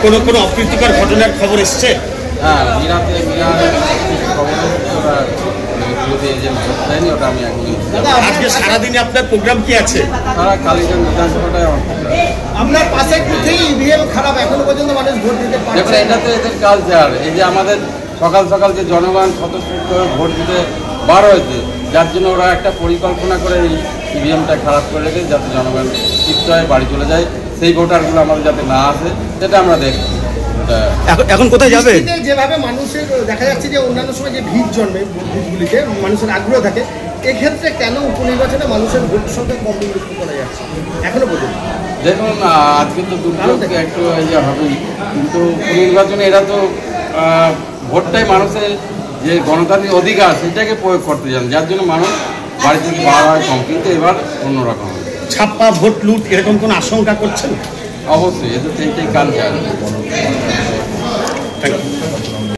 কোনো অপ্রীতিকর ঘটনার খবর এসছে? হ্যাঁ, মিরাতে খবর এসছে, ওরা যে ভোট দেয়নি, ওটা আমি এখনই। আজকে সারাদিনে আপনার প্রোগ্রাম কি আছে? সারা কালীগঞ্জ বিধানসভাটাই আমার প্রোগ্রাম। আপনার পাশে কোথায় ইভিএম খারাপ, এখনো পর্যন্ত মানুষ ভোট দিতে পারছে? দেখুন, এটা তো এদের কালচার। এই যে আমাদের সকাল সকাল যে জনগণ স্বতঃস্ফূর্ত ভোট দিতে বার হয়েছে, যার জন্য ওরা একটা পরিকল্পনা করে এই ইভিএমটা খারাপ করে রেখে যাতে জনগণ শিফট হয়, বাড়ি চলে যায়, সেই ভোটারগুলো আমাদের যাতে না আসে, সেটা আমরা দেখছি। এখন কোথায় যাবে? যেভাবে মানুষের দেখা যাচ্ছে যে অন্যান্য সময় যে ভিড় জন্মে বুথগুলিতে, মানুষের আগ্রহ থাকে, এক্ষেত্রে কেন উপনির্বাচনে মানুষের ভোট সংখ্যা কম লক্ষ্য করা যাচ্ছে এখনো পর্যন্ত? দেখুন, আজকে তো দুর্যোগ একটু ইয়ে হবেই, কিন্তু উপনির্বাচনে এরা তো ভোটটাই মানুষের যে গণতান্ত্রিক অধিকার সেটাকে প্রয়োগ করতে যান, যার জন্য মানুষ বাড়ি থেকে বার হয় কম, কিন্তু এবার অন্যরকম। ছাপ্পা ভোট লুট এরকম কোনো আশঙ্কা করছেন? অবশ্যই, এতে সেইটাই কালচার।